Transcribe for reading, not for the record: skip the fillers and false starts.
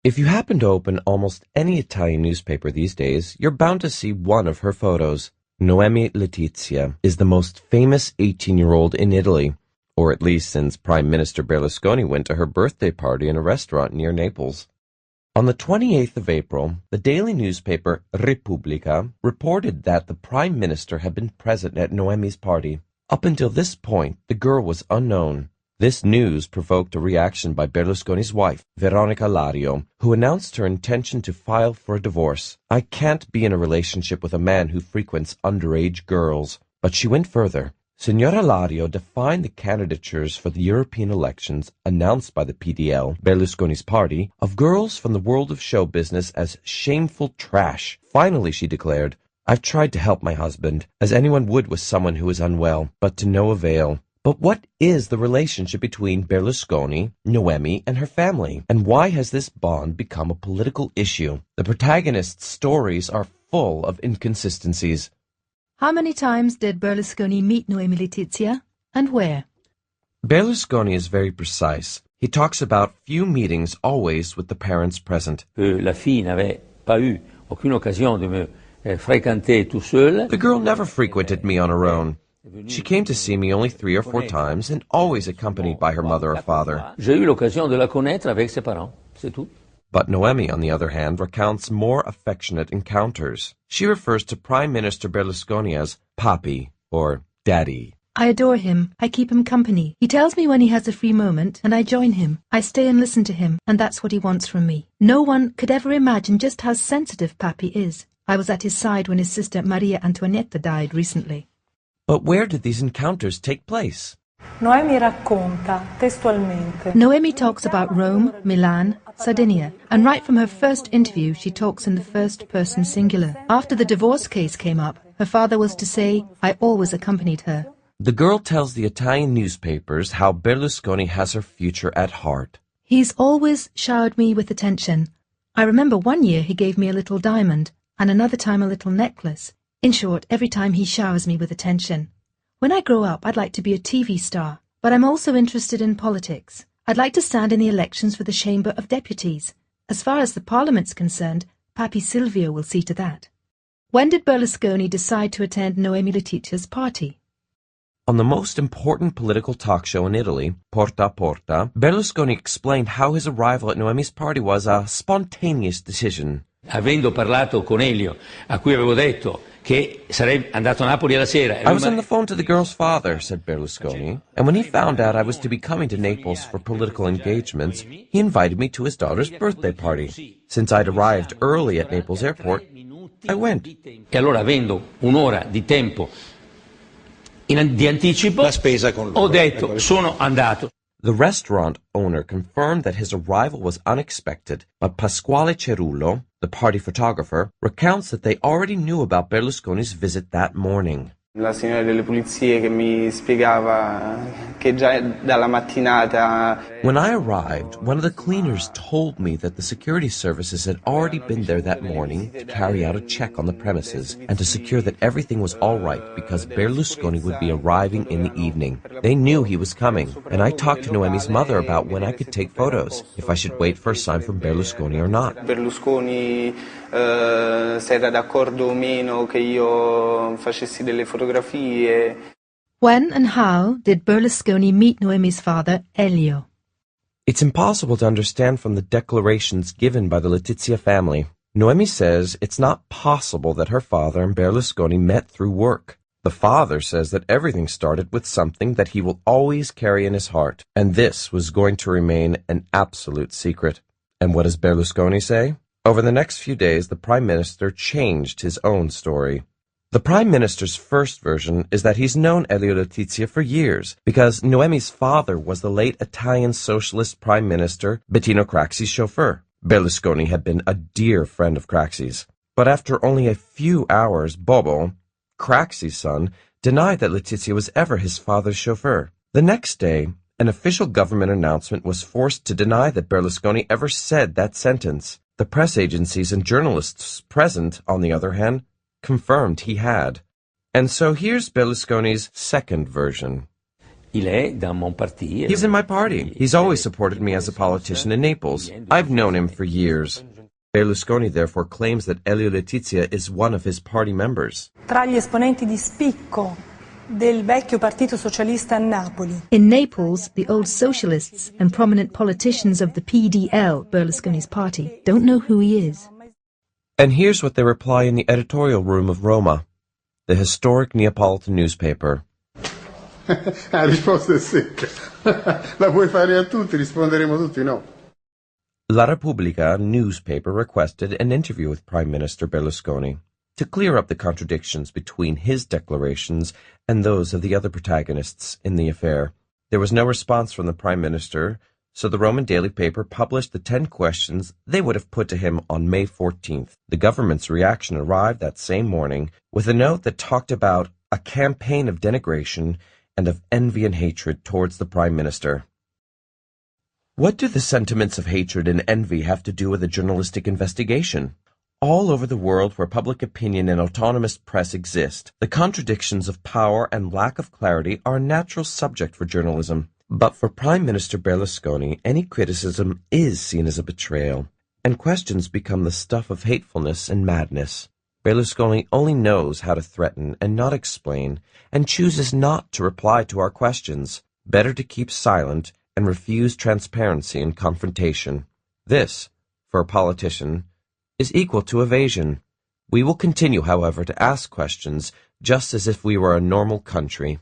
If you happen to open almost any Italian newspaper these days, you're bound to see one of her photos. Noemi Letizia is the most famous 18-year-old in Italy, or at least since Prime Minister Berlusconi went to her birthday party in a restaurant near Naples. On the 28th of April, the daily newspaper Repubblica reported that the Prime Minister had been present at Noemi's party. Up until this point, the girl was unknown. This news provoked a reaction by Berlusconi's wife, Veronica Lario, who announced her intention to file for a divorce. "I can't be in a relationship with a man who frequents underage girls." But she went further. Signora Lario defined the candidatures for the European elections announced by the PDL, Berlusconi's party, of girls from the world of show business as shameful trash. Finally, she declared, "I've tried to help my husband, as anyone would with someone who is unwell, but to no avail." But what is the relationship between Berlusconi, Noemi, and her family? And why has this bond become a political issue? The protagonists' stories are full of inconsistencies. How many times did Berlusconi meet Noemi Letizia, and where? Berlusconi is very precise. He talks about few meetings always with the parents present. La fille n'avait pas eu aucune occasion de me fréquenter tout seul. The girl never frequented me on her own. She came to see me only 3 or 4 times, and always accompanied by her mother or father. J'ai eu l'occasion de la connaître avec ses parents, c'est tout. But Noemi, on the other hand, recounts more affectionate encounters. She refers to Prime Minister Berlusconi as Papi, or Daddy. I adore him. I keep him company. He tells me when he has a free moment, and I join him. I stay and listen to him, and that's what he wants from me. No one could ever imagine just how sensitive Papi is. I was at his side when his sister Maria Antonietta died recently. But where did these encounters take place? Noemi racconta testualmente. Noemi talks about Rome, Milan, Sardinia, and right from her first interview she talks in the first-person singular. After the divorce case came up, her father was to say, "I always accompanied her." The girl tells the Italian newspapers how Berlusconi has her future at heart. "He's always showered me with attention. I remember one year he gave me a little diamond, and another time a little necklace. In short, every time he showers me with attention. When I grow up, I'd like to be a TV star, but I'm also interested in politics. I'd like to stand in the elections for the Chamber of Deputies. As far as the Parliament's concerned, Papi Silvio will see to that." When did Berlusconi decide to attend Noemi Letizia's party? On the most important political talk show in Italy, Porta a Porta, Berlusconi explained how his arrival at Noemi's party was a spontaneous decision. Avendo parlato con Elio, a cui avevo detto che sarei andato a Napoli alla sera. "I was on the phone to the girl's father," said Berlusconi, "and when he found out I was to be coming to Naples for political engagements, he invited me to his daughter's birthday party. Since I'd arrived early at Naples airport, I went." E allora, avendo un'ora di tempo di anticipo, ho detto, sono andato. The restaurant owner confirmed that his arrival was unexpected, but Pasquale Cerullo, the party photographer, recounts that they already knew about Berlusconi's visit that morning. La signora delle pulizie che mi spiegava che già dalla mattinata. When I arrived, one of the cleaners told me that the security services had already been there that morning to carry out a check on the premises and to secure that everything was all right because Berlusconi would be arriving in the evening. They knew he was coming, and I talked to Noemi's mother about when I could take photos, if I should wait for a sign from Berlusconi or not. Berlusconi se era d'accordo o meno che io facessi delle fotografie. When and how did Berlusconi meet Noemi's father, Elio? It's impossible to understand from the declarations given by the Letizia family. Noemi says it's not possible that her father and Berlusconi met through work. The father says that everything started with something that he will always carry in his heart, and this was going to remain an absolute secret. And what does Berlusconi say? Over the next few days, the Prime Minister changed his own story. The Prime Minister's first version is that he's known Elio Letizia for years because Noemi's father was the late Italian Socialist Prime Minister Bettino Craxi's chauffeur. Berlusconi had been a dear friend of Craxi's. But after only a few hours, Bobo, Craxi's son, denied that Letizia was ever his father's chauffeur. The next day, an official government announcement was forced to deny that Berlusconi ever said that sentence. The press agencies and journalists present, on the other hand, confirmed he had. And so here's Berlusconi's second version. Il est dans mon parti. He's in my party. He's always supported me as a politician in Naples. I've known him for years. Berlusconi therefore claims that Elio Letizia is one of his party members. Tra gli esponenti di spicco del vecchio Partito Socialista a Napoli. In Naples, the old socialists and prominent politicians of the PDL, Berlusconi's party, don't know who he is. And here's what they reply in the editorial room of Roma, the historic Neapolitan newspaper. La risposta è secca. La puoi fare a tutti, risponderemo tutti no. La Repubblica newspaper requested an interview with Prime Minister Berlusconi to clear up the contradictions between his declarations and those of the other protagonists in the affair. There was no response from the Prime Minister, so the Roman daily paper published the 10 questions they would have put to him on May 14th. The government's reaction arrived that same morning with a note that talked about a campaign of denigration and of envy and hatred towards the Prime Minister. What do the sentiments of hatred and envy have to do with a journalistic investigation? All over the world where public opinion and autonomous press exist, the contradictions of power and lack of clarity are a natural subject for journalism. But for Prime Minister Berlusconi, any criticism is seen as a betrayal, and questions become the stuff of hatefulness and madness. Berlusconi only knows how to threaten and not explain, and chooses not to reply to our questions. Better to keep silent and refuse transparency and confrontation. This, for a politician, is equal to evasion. We will continue, however, to ask questions just as if we were a normal country.